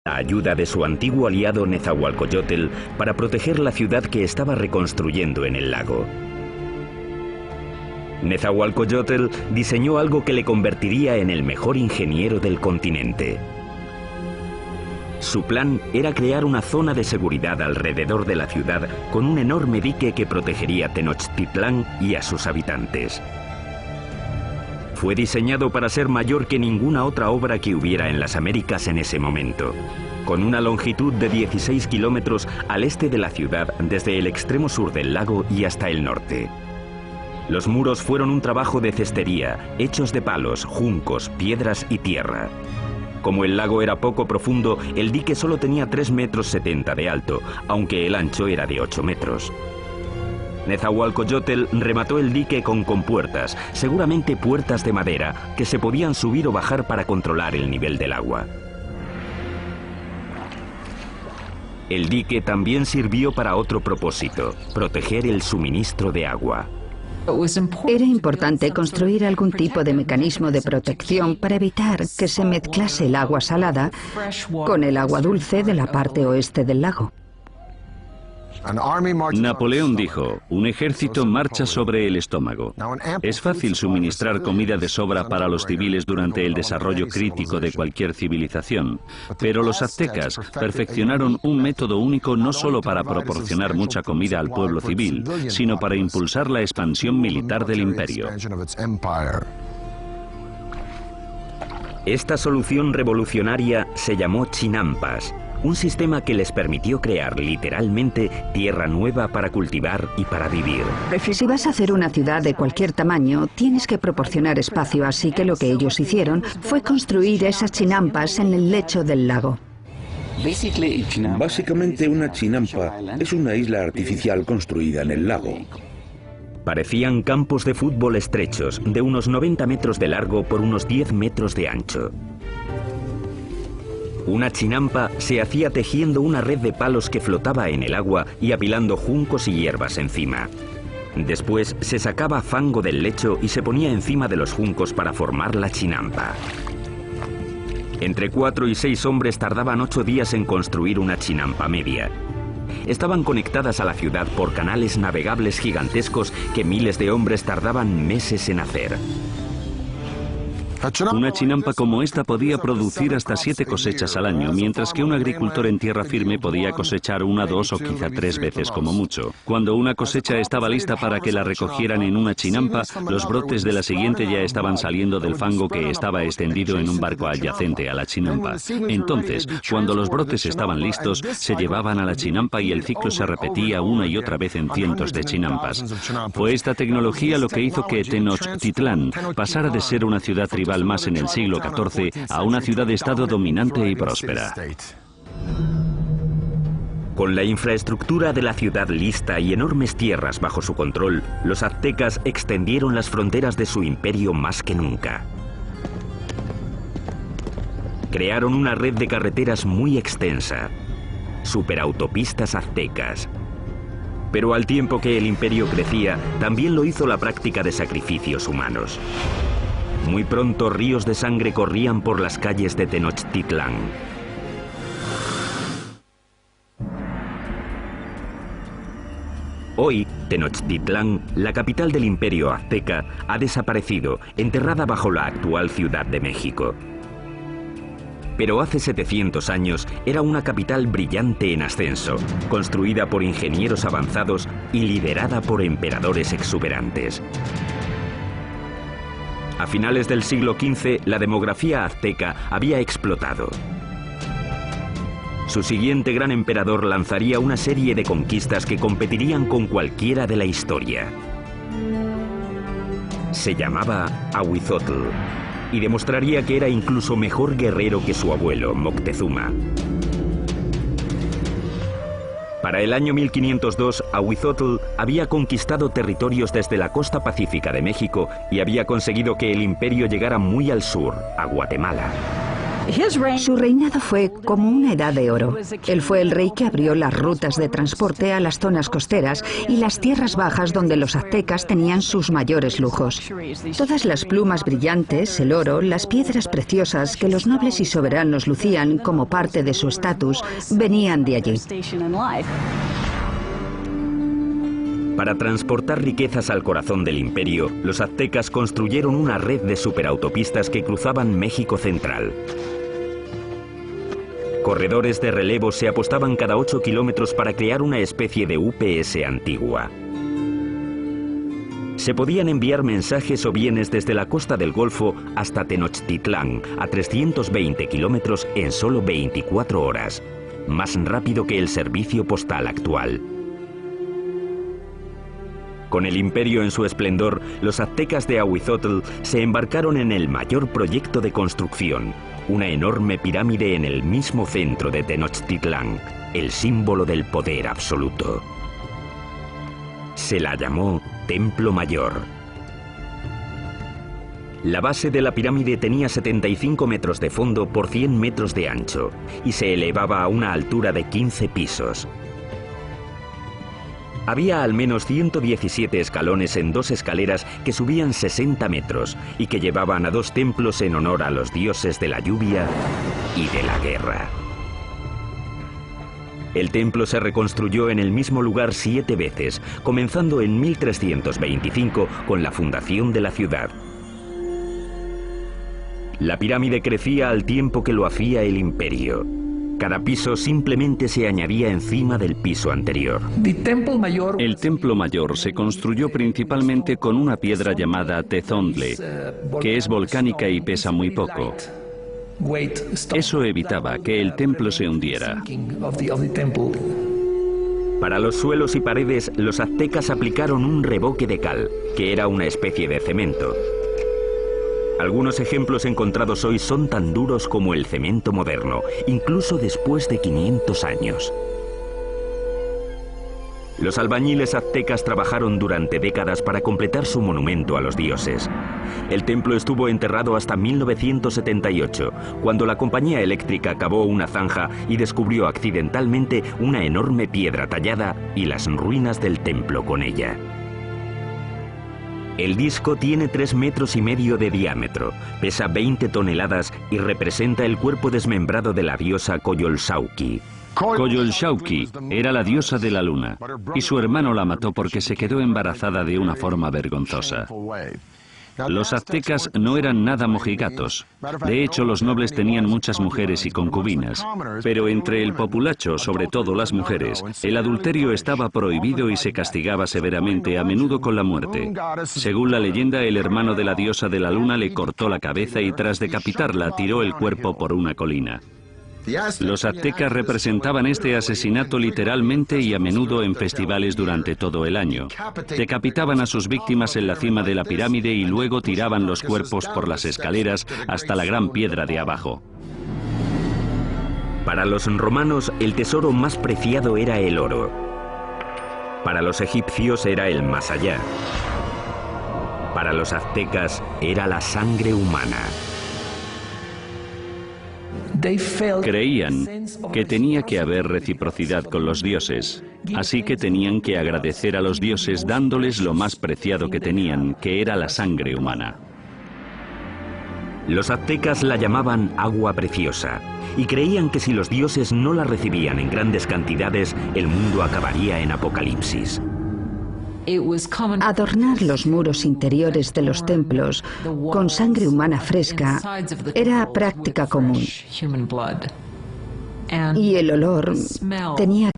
la ayuda de su antiguo aliado Nezahualcóyotl para proteger la ciudad que estaba reconstruyendo en el lago. Nezahualcóyotl diseñó algo que le convertiría en el mejor ingeniero del continente. Su plan era crear una zona de seguridad alrededor de la ciudad con un enorme dique que protegería Tenochtitlán y a sus habitantes. Fue diseñado para ser mayor que ninguna otra obra que hubiera en las Américas en ese momento, con una longitud de 16 kilómetros al este de la ciudad desde el extremo sur del lago y hasta el norte. Los muros fueron un trabajo de cestería, hechos de palos, juncos, piedras y tierra. Como el lago era poco profundo, el dique solo tenía 3,70 metros de alto, aunque el ancho era de 8 metros. Nezahualcóyotl remató el dique con compuertas, seguramente puertas de madera, que se podían subir o bajar para controlar el nivel del agua. El dique también sirvió para otro propósito: proteger el suministro de agua. Era importante construir algún tipo de mecanismo de protección para evitar que se mezclase el agua salada con el agua dulce de la parte oeste del lago. Napoleón dijo: un ejército marcha sobre el estómago. Es fácil suministrar comida de sobra para los civiles durante el desarrollo crítico de cualquier civilización, pero los aztecas perfeccionaron un método único no solo para proporcionar mucha comida al pueblo civil, sino para impulsar la expansión militar del imperio. Esta solución revolucionaria se llamó chinampas, un sistema que les permitió crear literalmente tierra nueva para cultivar y para vivir. Si vas a hacer una ciudad de cualquier tamaño, tienes que proporcionar espacio, así que lo que ellos hicieron fue construir esas chinampas en el lecho del lago. Básicamente, una chinampa es una isla artificial construida en el lago. Parecían campos de fútbol estrechos, de unos 90 metros de largo por unos 10 metros de ancho. Una chinampa se hacía tejiendo una red de palos que flotaba en el agua y apilando juncos y hierbas encima. Después se sacaba fango del lecho y se ponía encima de los juncos para formar la chinampa. Entre 4 y 6 hombres tardaban 8 días en construir una chinampa media. Estaban conectadas a la ciudad por canales navegables gigantescos que miles de hombres tardaban meses en hacer. Una chinampa como esta podía producir hasta 7 cosechas al año, mientras que un agricultor en tierra firme podía cosechar 1, 2 o quizá 3 veces como mucho. Cuando una cosecha estaba lista para que la recogieran en una chinampa, los brotes de la siguiente ya estaban saliendo del fango que estaba extendido en un barco adyacente a la chinampa. Entonces, cuando los brotes estaban listos, se llevaban a la chinampa y el ciclo se repetía una y otra vez en cientos de chinampas. Fue esta tecnología lo que hizo que Tenochtitlán pasara de ser una ciudad tribal más en el siglo XIV a una ciudad-estado dominante y próspera. Con la infraestructura de la ciudad lista y enormes tierras bajo su control, los aztecas extendieron las fronteras de su imperio más que nunca. Crearon una red de carreteras muy extensa, superautopistas aztecas. Pero al tiempo que el imperio crecía, también lo hizo la práctica de sacrificios humanos. Muy pronto ríos de sangre corrían por las calles de Tenochtitlán. Hoy, Tenochtitlán, la capital del imperio azteca, ha desaparecido, enterrada bajo la actual Ciudad de México. Pero hace 700 años era una capital brillante en ascenso, construida por ingenieros avanzados y liderada por emperadores exuberantes. A finales del siglo XV, la demografía azteca había explotado. Su siguiente gran emperador lanzaría una serie de conquistas que competirían con cualquiera de la historia. Se llamaba Ahuizotl y demostraría que era incluso mejor guerrero que su abuelo, Moctezuma. Para el año 1502, Ahuizotl había conquistado territorios desde la costa pacífica de México y había conseguido que el imperio llegara muy al sur, a Guatemala. Su reinado fue como una edad de oro. Él fue el rey que abrió las rutas de transporte a las zonas costeras y las tierras bajas donde los aztecas tenían sus mayores lujos. Todas las plumas brillantes, el oro, las piedras preciosas que los nobles y soberanos lucían como parte de su estatus, venían de allí. Para transportar riquezas al corazón del imperio, los aztecas construyeron una red de superautopistas que cruzaban México central. Corredores de relevo se apostaban cada 8 kilómetros para crear una especie de UPS antigua. Se podían enviar mensajes o bienes desde la costa del Golfo hasta Tenochtitlán, a 320 kilómetros en solo 24 horas, más rápido que el servicio postal actual. Con el imperio en su esplendor, los aztecas de Ahuizotl se embarcaron en el mayor proyecto de construcción, una enorme pirámide en el mismo centro de Tenochtitlán, el símbolo del poder absoluto. Se la llamó Templo Mayor. La base de la pirámide tenía 75 metros de fondo por 100 metros de ancho y se elevaba a una altura de 15 pisos. Había al menos 117 escalones en 2 escaleras que subían 60 metros y que llevaban a 2 templos en honor a los dioses de la lluvia y de la guerra. El templo se reconstruyó en el mismo lugar 7 veces, comenzando en 1325 con la fundación de la ciudad. La pirámide crecía al tiempo que lo hacía el imperio. Cada piso simplemente se añadía encima del piso anterior. El templo mayor se construyó principalmente con una piedra llamada tezontle, que es volcánica y pesa muy poco. Eso evitaba que el templo se hundiera. Para los suelos y paredes, los aztecas aplicaron un revoque de cal, que era una especie de cemento. Algunos ejemplos encontrados hoy son tan duros como el cemento moderno, incluso después de 500 años. Los albañiles aztecas trabajaron durante décadas para completar su monumento a los dioses. El templo estuvo enterrado hasta 1978, cuando la compañía eléctrica cavó una zanja y descubrió accidentalmente una enorme piedra tallada y las ruinas del templo con ella. El disco tiene 3,5 metros de diámetro, pesa 20 toneladas y representa el cuerpo desmembrado de la diosa Coyolxauhqui. Coyolxauhqui era la diosa de la luna, y su hermano la mató porque se quedó embarazada de una forma vergonzosa. Los aztecas no eran nada mojigatos. De hecho, los nobles tenían muchas mujeres y concubinas. Pero entre el populacho, sobre todo las mujeres, el adulterio estaba prohibido y se castigaba severamente, a menudo con la muerte. Según la leyenda, el hermano de la diosa de la luna le cortó la cabeza y tras decapitarla tiró el cuerpo por una colina. Los aztecas representaban este asesinato literalmente y a menudo en festivales durante todo el año. Decapitaban a sus víctimas en la cima de la pirámide y luego tiraban los cuerpos por las escaleras hasta la gran piedra de abajo. Para los romanos, el tesoro más preciado era el oro. Para los egipcios era el más allá. Para los aztecas era la sangre humana. Creían que tenía que haber reciprocidad con los dioses, así que tenían que agradecer a los dioses dándoles lo más preciado que tenían, que era la sangre humana. Los aztecas la llamaban agua preciosa y creían que si los dioses no la recibían en grandes cantidades, el mundo acabaría en apocalipsis. Adornar los muros interiores de los templos con sangre humana fresca era práctica común. Y el olor tenía